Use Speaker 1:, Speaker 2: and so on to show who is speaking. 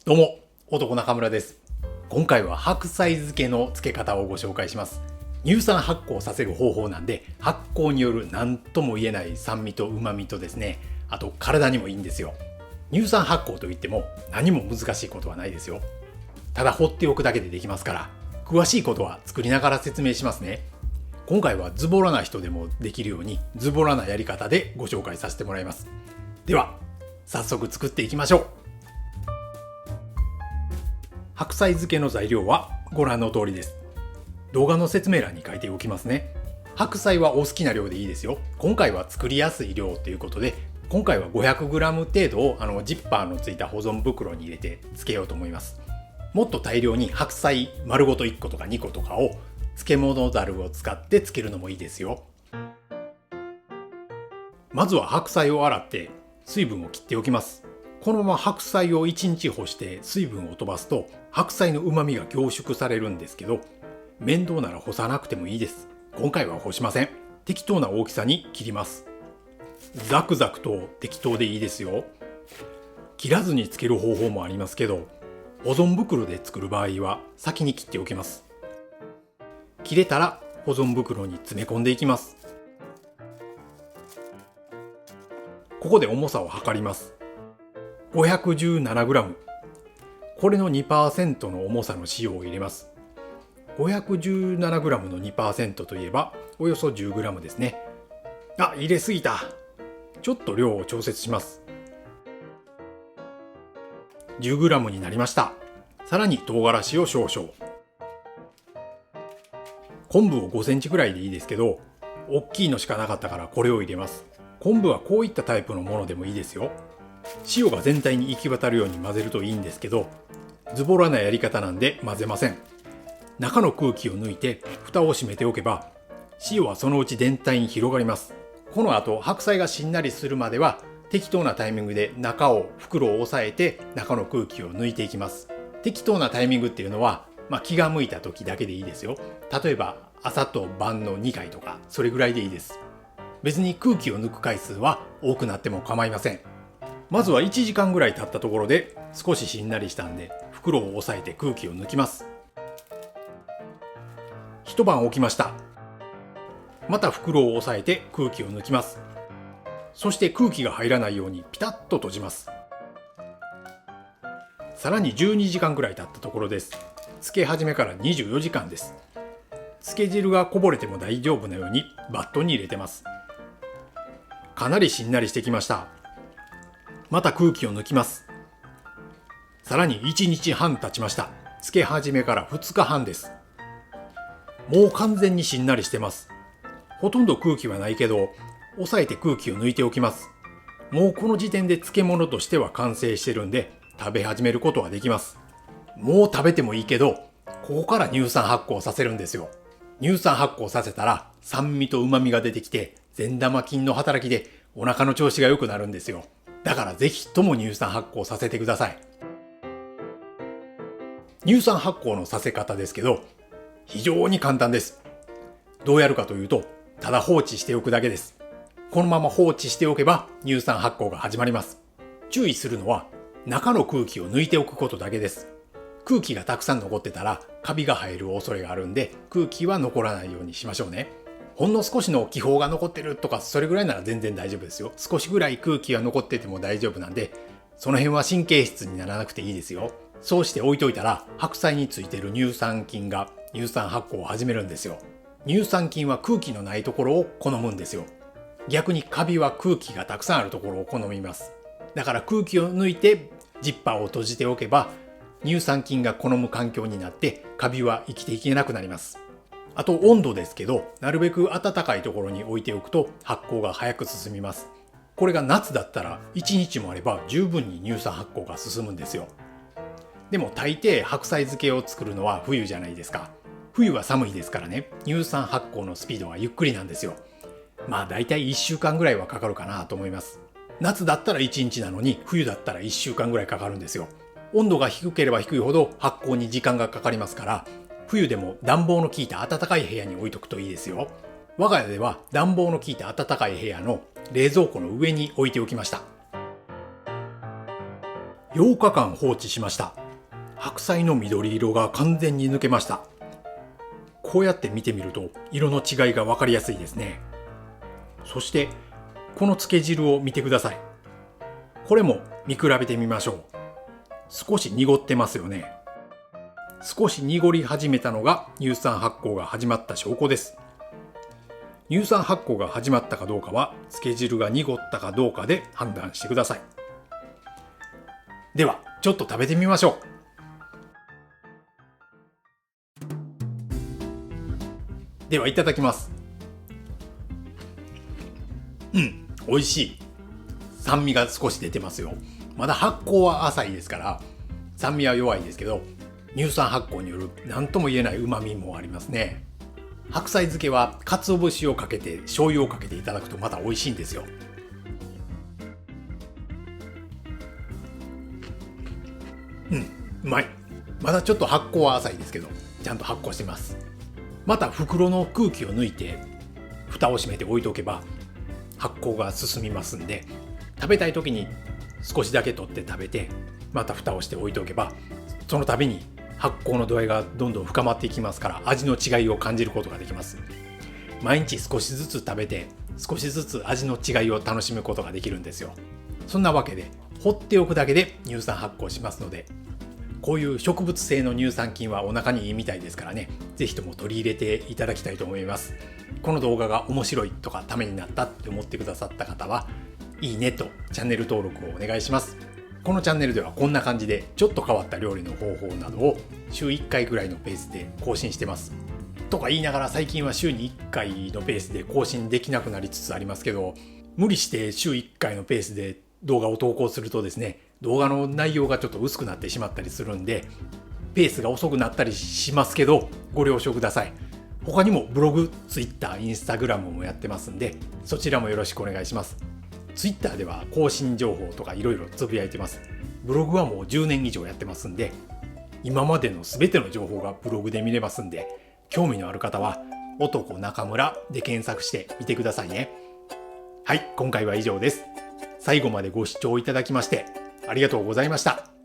Speaker 1: どうも、男中村です。今回は白菜漬けの漬け方をご紹介します。乳酸発酵させる方法なんで、発酵による何とも言えない酸味と旨味とですね、あと体にもいいんですよ。乳酸発酵といっても何も難しいことはないですよ。ただ放っておくだけでできますから、詳しいことは作りながら説明しますね。今回はズボラな人でもできるようにズボラなやり方でご紹介させてもらいます。では、早速作っていきましょう。白菜漬けの材料はご覧の通りです。動画の説明欄に書いておきますね。白菜はお好きな量でいいですよ。今回は作りやすい量ということで、今回は 500g 程度をジッパーのついた保存袋に入れて漬けようと思います。もっと大量に白菜丸ごと1個とか2個とかを漬物ざるを使って漬けるのもいいですよ。まずは白菜を洗って水分を切っておきます。このまま白菜を1日干して水分を飛ばすと白菜の旨味が凝縮されるんですけど、面倒なら干さなくてもいいです。今回は干しません。適当な大きさに切ります。ザクザクと適当でいいですよ。切らずに漬ける方法もありますけど、保存袋で作る場合は先に切っておきます。切れたら保存袋に詰め込んでいきます。ここで重さを測ります。517g。これの 2% の重さの塩を入れます。517g の 2% といえばおよそ 10g ですね。入れすぎた。ちょっと量を調節します。10g になりました。さらに唐辛子を少々。昆布を5センチくらいでいいですけど、大きいのしかなかったからこれを入れます。昆布はこういったタイプのものでもいいですよ。塩が全体に行き渡るように混ぜるといいんですけど、ズボラなやり方なんで混ぜません。中の空気を抜いて蓋を閉めておけば、塩はそのうち全体に広がります。この後、白菜がしんなりするまでは適当なタイミングで袋を押さえて中の空気を抜いていきます。適当なタイミングっていうのは、気が向いた時だけでいいですよ。例えば朝と晩の2回とか、それぐらいでいいです。別に空気を抜く回数は多くなっても構いません。まずは1時間ぐらい経ったところで少ししんなりしたんで、袋を押さえて空気を抜きます。一晩置きました。また袋を押さえて空気を抜きます。そして空気が入らないようにピタッと閉じます。さらに12時間ぐらい経ったところです。漬け始めから24時間です。漬け汁がこぼれても大丈夫なようにバットに入れてます。かなりしんなりしてきました。また空気を抜きます。さらに1日半経ちました。漬け始めから2日半です。もう完全にしんなりしてます。ほとんど空気はないけど、押さえて空気を抜いておきます。もうこの時点で漬物としては完成してるんで、食べ始めることはできます。もう食べてもいいけど、ここから乳酸発酵させるんですよ。乳酸発酵させたら酸味と旨味が出てきて、善玉菌の働きでお腹の調子が良くなるんですよ。だからぜひとも乳酸発酵させてください。乳酸発酵のさせ方ですけど、非常に簡単です。どうやるかというと、ただ放置しておくだけです。このまま放置しておけば乳酸発酵が始まります。注意するのは、中の空気を抜いておくことだけです。空気がたくさん残ってたらカビが生える恐れがあるんで、空気は残らないようにしましょうね。ほんの少しの気泡が残ってるとか、それぐらいなら全然大丈夫ですよ。少しぐらい空気が残ってても大丈夫なんで、その辺は神経質にならなくていいですよ。そうして置いといたら、白菜についてる乳酸菌が乳酸発酵を始めるんですよ。乳酸菌は空気のないところを好むんですよ。逆にカビは空気がたくさんあるところを好みます。だから空気を抜いてジッパーを閉じておけば、乳酸菌が好む環境になってカビは生きていけなくなります。あと温度ですけど、なるべく暖かいところに置いておくと発酵が早く進みます。これが夏だったら1日もあれば十分に乳酸発酵が進むんですよ。でも大抵白菜漬けを作るのは冬じゃないですか。冬は寒いですからね、乳酸発酵のスピードはゆっくりなんですよ。だいたい1週間ぐらいはかかるかなと思います。夏だったら1日なのに、冬だったら1週間ぐらいかかるんですよ。温度が低ければ低いほど発酵に時間がかかりますから、冬でも暖房の効いた暖かい部屋に置いとくといいですよ。我が家では暖房の効いた暖かい部屋の冷蔵庫の上に置いておきました。8日間放置しました。白菜の緑色が完全に抜けました。こうやって見てみると色の違いが分かりやすいですね。そしてこの漬け汁を見てください。これも見比べてみましょう。少し濁ってますよね。少し濁り始めたのが乳酸発酵が始まった証拠です。乳酸発酵が始まったかどうかは漬け汁が濁ったかどうかで判断してください。ではちょっと食べてみましょう。ではいただきます。美味しい。酸味が少し出てますよ。まだ発酵は浅いですから酸味は弱いですけど、乳酸発酵による何とも言えない旨味もありますね。白菜漬けは鰹節をかけて醤油をかけていただくとまた美味しいんですよ。うまい。まだちょっと発酵は浅いですけどちゃんと発酵してます。また袋の空気を抜いて蓋を閉めて置いておけば発酵が進みますんで、食べたい時に少しだけ取って食べてまた蓋をして置いておけば、その度に発酵の度合いがどんどん深まっていきますから味の違いを感じることができます。毎日少しずつ食べて少しずつ味の違いを楽しむことができるんですよ。そんなわけで放っておくだけで乳酸発酵しますので、こういう植物性の乳酸菌はお腹にいいみたいですからね、ぜひとも取り入れていただきたいと思います。この動画が面白いとかためになったって思ってくださった方はいいねとチャンネル登録をお願いします。このチャンネルではこんな感じでちょっと変わった料理の方法などを週1回ぐらいのペースで更新してます。とか言いながら最近は週に1回のペースで更新できなくなりつつありますけど、無理して週1回のペースで動画を投稿するとですね、動画の内容がちょっと薄くなってしまったりするんで、ペースが遅くなったりしますけどご了承ください。他にもブログ、ツイッター、インスタグラムもやってますんで、そちらもよろしくお願いします。ツイッターでは更新情報とかいろいろつぶやいてます。ブログはもう10年以上やってますんで、今までの全ての情報がブログで見れますんで、興味のある方は男中村で検索してみてくださいね。はい、今回は以上です。最後までご視聴いただきましてありがとうございました。